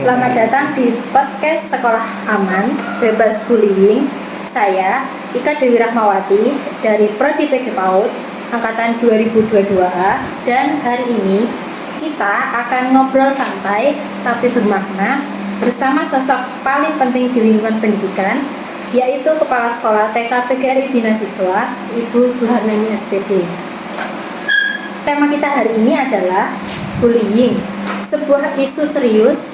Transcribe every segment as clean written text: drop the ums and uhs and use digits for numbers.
Selamat datang di podcast Sekolah Aman Bebas Bullying. Saya Ika Dewi Rahmawati dari Prodi PG PAUD Angkatan 2022A, dan hari ini kita akan ngobrol santai tapi bermakna bersama sosok paling penting di lingkungan pendidikan, yaitu Kepala Sekolah TK PGRI Bina Siswa, Ibu Suharneni SPD. Tema kita hari ini adalah bullying, sebuah isu serius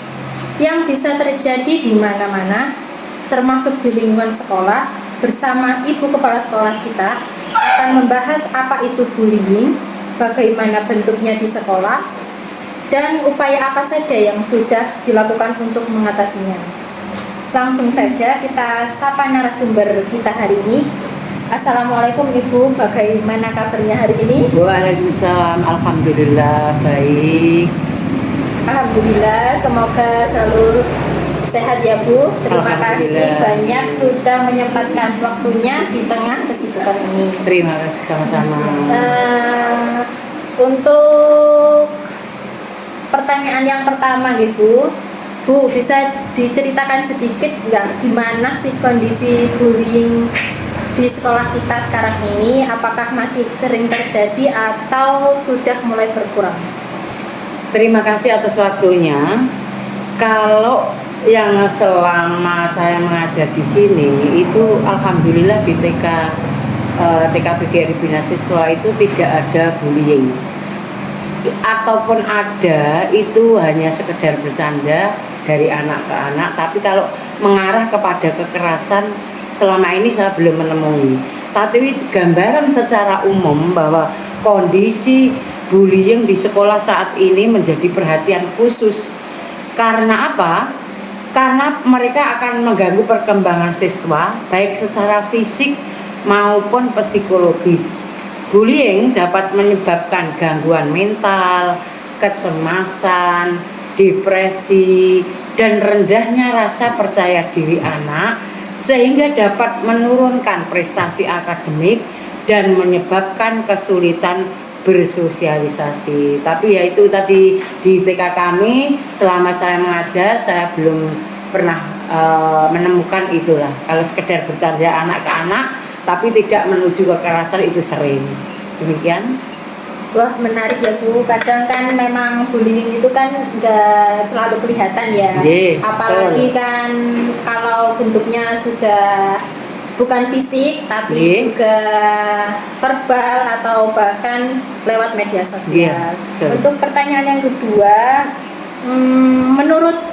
yang bisa terjadi di mana-mana, termasuk di lingkungan sekolah. Bersama Ibu Kepala Sekolah kita akan membahas apa itu bullying, bagaimana bentuknya di sekolah, dan upaya apa saja yang sudah dilakukan untuk mengatasinya. Langsung saja kita sapa narasumber kita hari ini. Assalamualaikum Ibu, bagaimana kabarnya hari ini? Waalaikumsalam, alhamdulillah baik. Alhamdulillah, semoga selalu sehat ya Bu. Terima kasih banyak sudah menyempatkan waktunya di tengah kesibukan ini. Terima kasih sama-sama. Untuk pertanyaan yang pertama gitu, Bu, bisa diceritakan sedikit nggak gimana sih kondisi bullying di sekolah kita sekarang ini? Apakah masih sering terjadi atau sudah mulai berkurang? Terima kasih atas waktunya. Kalau yang selama saya mengajar di sini itu alhamdulillah di TK PGRI Bina Siswa itu tidak ada bullying. Ataupun ada itu hanya sekedar bercanda dari anak ke anak, tapi kalau mengarah kepada kekerasan selama ini saya belum menemui. Tapi gambaran secara umum bahwa kondisi bullying di sekolah saat ini menjadi perhatian khusus. Karena apa? Karena mereka akan mengganggu perkembangan siswa baik secara fisik maupun psikologis. Bullying dapat menyebabkan gangguan mental, kecemasan, depresi, dan rendahnya rasa percaya diri anak, sehingga dapat menurunkan prestasi akademik dan menyebabkan kesulitan bersosialisasi. Tapi ya itu tadi di TK kami selama saya mengajar saya belum pernah menemukan itulah. Kalau sekedar bercanda anak ke anak tapi tidak menuju kekerasan itu sering. Demikian. Wah, menarik ya Bu. Kadang kan memang bullying itu kan nggak selalu kelihatan ya. Apalagi kan kalau bentuknya sudah bukan fisik tapi juga verbal atau bahkan lewat media sosial. Untuk pertanyaan yang kedua, menurut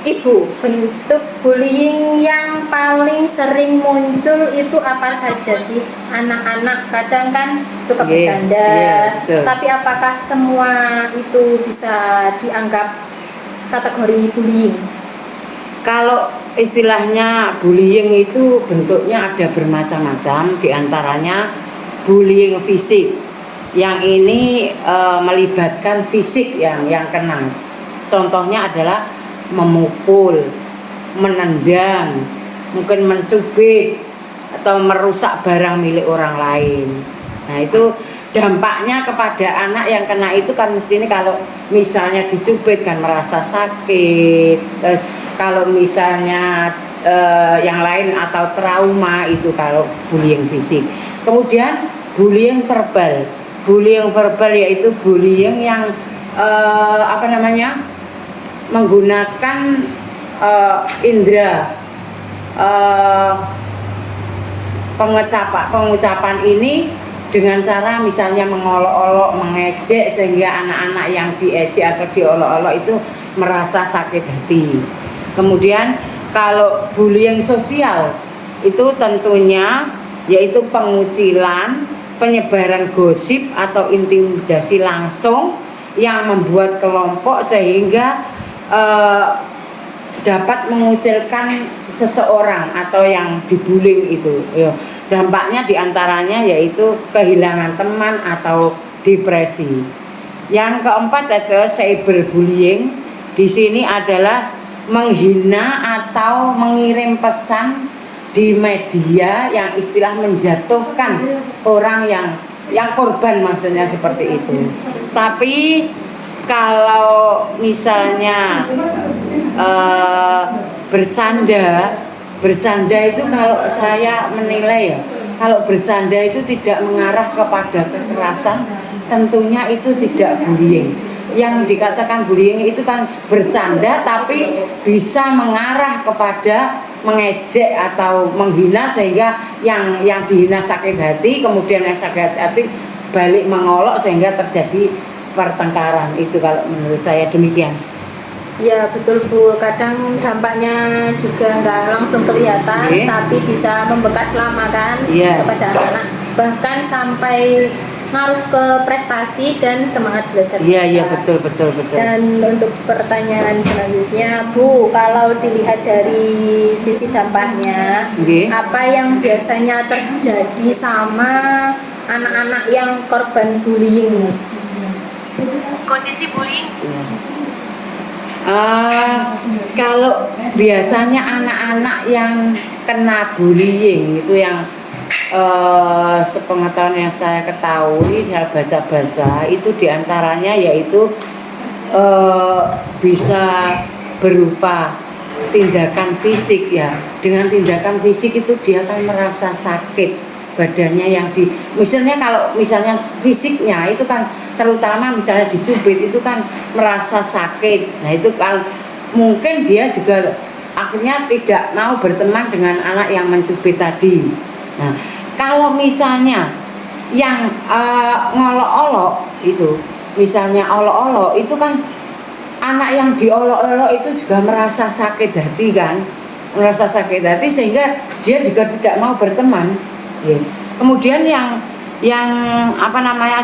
Ibu, bentuk bullying yang paling sering muncul itu apa saja sih? Anak-anak kadang kan suka bercanda, tapi apakah semua itu bisa dianggap kategori bullying? Kalau istilahnya bullying itu bentuknya ada bermacam-macam, diantaranya bullying fisik. Yang ini melibatkan fisik yang kena. Contohnya adalah memukul, menendang, mungkin mencubit atau merusak barang milik orang lain. Nah itu dampaknya kepada anak yang kena itu kan mestinya kalau misalnya dicubit kan merasa sakit. Terus kalau misalnya yang lain atau trauma itu kalau bullying fisik. Kemudian bullying verbal. Bullying verbal yaitu bullying yang menggunakan indera pengucapan ini dengan cara misalnya mengolok-olok, mengejek sehingga anak-anak yang diejek atau diolok-olok itu merasa sakit hati. Kemudian kalau bullying sosial itu tentunya yaitu pengucilan, penyebaran gosip atau intimidasi langsung yang membuat kelompok sehingga dapat mengucilkan seseorang atau yang dibullying itu. Dampaknya diantaranya yaitu kehilangan teman atau depresi. Yang keempat adalah cyberbullying. Di sini adalah menghina atau mengirim pesan di media yang istilah menjatuhkan orang yang korban, maksudnya seperti itu. Tapi kalau misalnya bercanda itu kalau saya menilai ya, kalau bercanda itu tidak mengarah kepada kekerasan, tentunya itu tidak bullying. Yang dikatakan bullying itu kan bercanda tapi bisa mengarah kepada mengejek atau menghina, sehingga yang dihina sakit hati, kemudian yang sakit hati balik mengolok sehingga terjadi pertengkaran. Itu kalau menurut saya demikian. Ya betul Bu, kadang dampaknya juga nggak langsung kelihatan, tapi bisa membekas lama kan kepada anak-anak, bahkan sampai ngaruh ke prestasi dan semangat belajar. Iya betul. Dan untuk pertanyaan selanjutnya Bu, kalau dilihat dari sisi dampaknya, apa yang biasanya terjadi sama anak-anak yang korban bullying ini? Kondisi bullying. Kalau biasanya anak-anak yang kena bullying itu yang sepengetahuan yang saya ketahui, saya baca-baca itu diantaranya yaitu bisa berupa tindakan fisik ya. Dengan tindakan fisik itu dia akan merasa sakit badannya yang kalau misalnya fisiknya itu kan terutama misalnya dicubit itu kan merasa sakit. Nah itu kan mungkin dia juga akhirnya tidak mau berteman dengan anak yang mencubit tadi. Nah kalau misalnya yang ngolok-olok itu, misalnya olok-olok itu kan anak yang diolok-olok itu juga merasa sakit hati kan, merasa sakit hati sehingga dia juga tidak mau berteman. Kemudian yang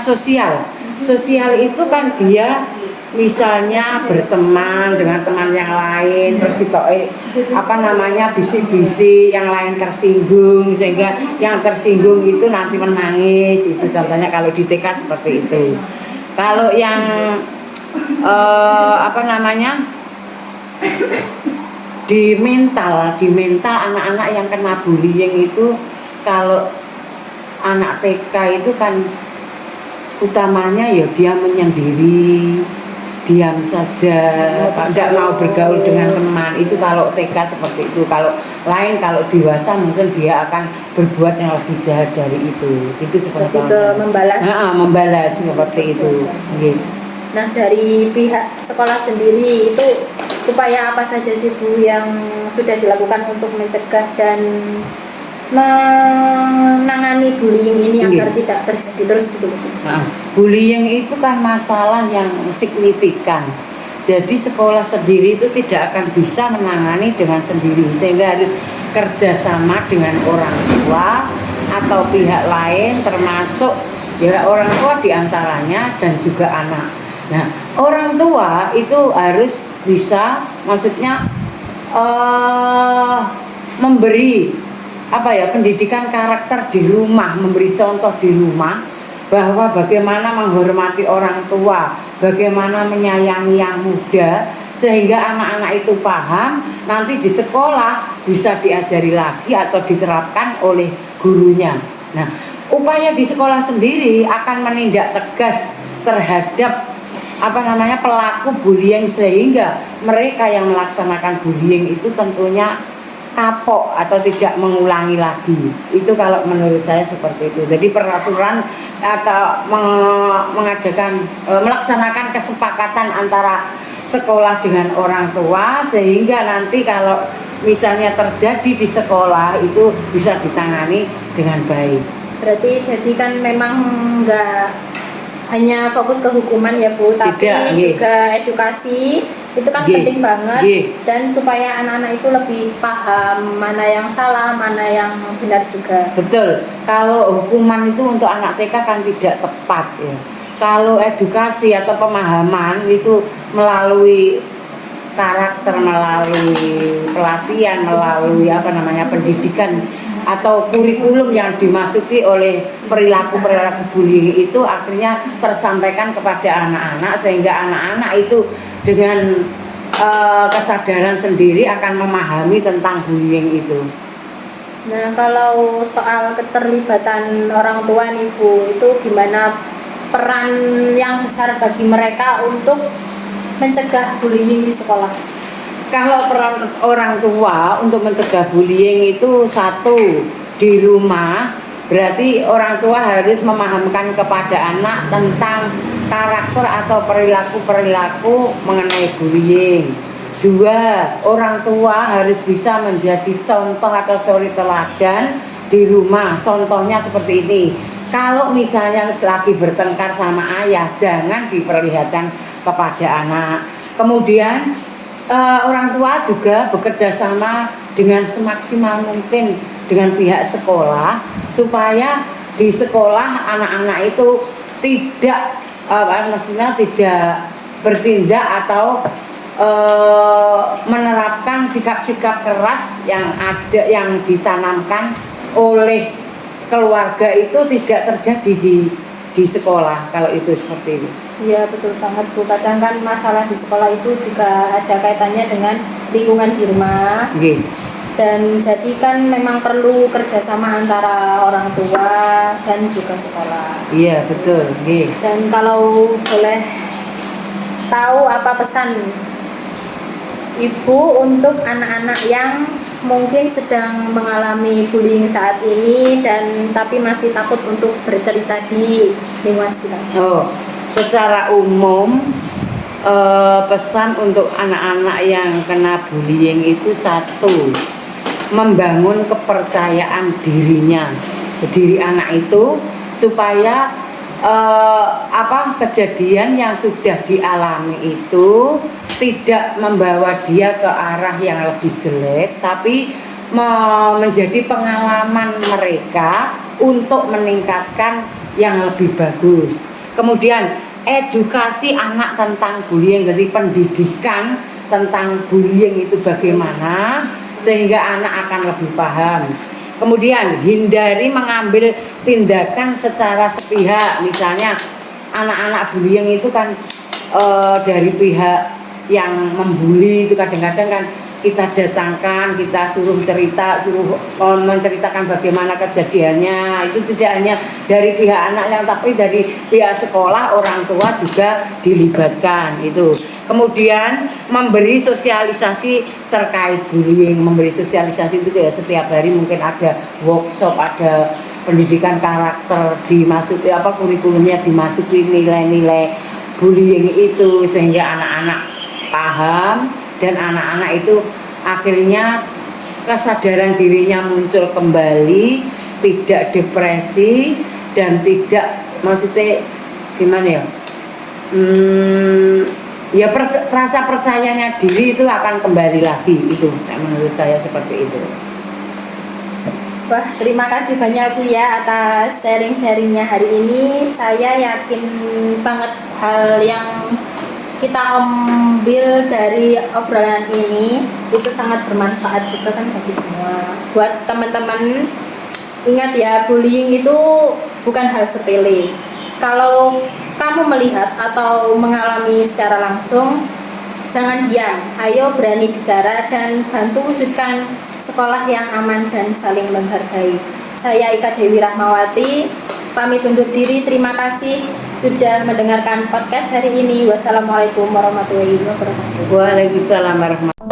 sosial itu kan dia misalnya berteman dengan teman yang lain, terus bisik-bisik yang lain tersinggung, sehingga yang tersinggung itu nanti menangis. Itu contohnya kalau di TK seperti itu. Kalau yang di mental anak-anak yang kena bullying itu, kalau anak TK itu kan utamanya ya dia menyendiri, diam saja, tidak mau bergaul dengan teman. Itu kalau TK seperti itu. Kalau dewasa mungkin dia akan berbuat yang lebih jahat dari itu. Itu seperti itu. Membalas seperti itu. Nah dari pihak sekolah sendiri itu upaya apa saja sih Bu yang sudah dilakukan untuk mencegah dan menangani bullying ini agar tidak terjadi terus gitu? Bullying itu kan masalah yang signifikan. Jadi sekolah sendiri itu tidak akan bisa menangani dengan sendiri, sehingga harus kerjasama dengan orang tua atau pihak lain, termasuk ya orang tua diantaranya dan juga anak. Nah orang tua itu harus bisa, maksudnya memberi pendidikan karakter di rumah, memberi contoh di rumah bahwa bagaimana menghormati orang tua, bagaimana menyayangi yang muda, sehingga anak-anak itu paham, nanti di sekolah bisa diajari lagi atau diterapkan oleh gurunya. Nah, upaya di sekolah sendiri akan menindak tegas terhadap pelaku bullying, sehingga mereka yang melaksanakan bullying itu tentunya kapok atau tidak mengulangi lagi. Itu kalau menurut saya seperti itu. Jadi peraturan atau melaksanakan kesepakatan antara sekolah dengan orang tua, sehingga nanti kalau misalnya terjadi di sekolah itu bisa ditangani dengan baik. Berarti jadi kan memang enggak hanya fokus ke hukuman ya Bu, tapi juga edukasi itu kan penting banget, dan supaya anak-anak itu lebih paham mana yang salah, mana yang benar juga. Betul. Kalau hukuman itu untuk anak TK kan tidak tepat ya. Kalau edukasi atau pemahaman itu melalui karakter, melalui pelatihan, melalui pendidikan atau kurikulum yang dimasuki oleh perilaku bullying itu akhirnya tersampaikan kepada anak-anak, sehingga anak-anak itu dengan kesadaran sendiri akan memahami tentang bullying itu. Nah kalau soal keterlibatan orang tua nih Bu, itu gimana peran yang besar bagi mereka untuk mencegah bullying di sekolah? Kalau peran orang tua untuk mencegah bullying itu satu, di rumah berarti orang tua harus memahamkan kepada anak tentang karakter atau perilaku-perilaku mengenai bullying. Dua, orang tua harus bisa menjadi contoh atau suri teladan di rumah. Contohnya seperti ini. Kalau misalnya lagi bertengkar sama ayah, jangan diperlihatkan kepada anak. Kemudian orang tua juga bekerja sama dengan semaksimal mungkin dengan pihak sekolah supaya di sekolah anak-anak itu tidak maksudnya tidak bertindak atau menerapkan sikap-sikap keras yang ada yang ditanamkan oleh keluarga itu tidak terjadi di sekolah kalau itu seperti ini. Iya betul banget Bu, kadang kan masalah di sekolah itu juga ada kaitannya dengan lingkungan di rumah. Dan jadi kan memang perlu kerjasama antara orang tua dan juga sekolah. Iya betul. Dan kalau boleh tahu apa pesan Ibu untuk anak-anak yang mungkin sedang mengalami bullying saat ini dan tapi masih takut untuk bercerita di lingkungan sekitar? Secara umum pesan untuk anak-anak yang kena bullying itu satu, membangun kepercayaan diri anak itu supaya kejadian yang sudah dialami itu tidak membawa dia ke arah yang lebih jelek, tapi menjadi pengalaman mereka untuk meningkatkan yang lebih bagus. Kemudian edukasi anak tentang bullying, jadi pendidikan tentang bullying itu bagaimana sehingga anak akan lebih paham. Kemudian hindari mengambil tindakan secara sepihak, misalnya anak-anak bullying itu kan dari pihak yang membuli itu kadang-kadang kan kita datangkan, kita suruh menceritakan bagaimana kejadiannya. Itu tidak hanya dari pihak anak tapi dari pihak sekolah, orang tua juga dilibatkan itu. Kemudian memberi sosialisasi terkait bullying, memberi sosialisasi itu ya setiap hari mungkin ada workshop, ada pendidikan karakter, dimasuki kurikulumnya, dimasuki nilai-nilai bullying itu sehingga anak-anak paham dan anak-anak itu akhirnya kesadaran dirinya muncul kembali, tidak depresi dan tidak maksudnya gimana ya rasa percayanya diri itu akan kembali lagi, itu menurut saya seperti itu. Wah, terima kasih banyak Bu ya atas sharing-sharingnya hari ini. Saya yakin banget hal yang kita ambil dari obrolan ini itu sangat bermanfaat juga kan bagi semua. Buat teman-teman, ingat ya, bullying itu bukan hal sepele. Kalau kamu melihat atau mengalami secara langsung, jangan diam, ayo berani bicara dan bantu wujudkan sekolah yang aman dan saling menghargai. Saya Ika Dewi Rahmawati, pamit undur diri. Terima kasih sudah mendengarkan podcast hari ini. Wassalamualaikum warahmatullahi wabarakatuh. Waalaikumsalam warahmatullahi wabarakatuh.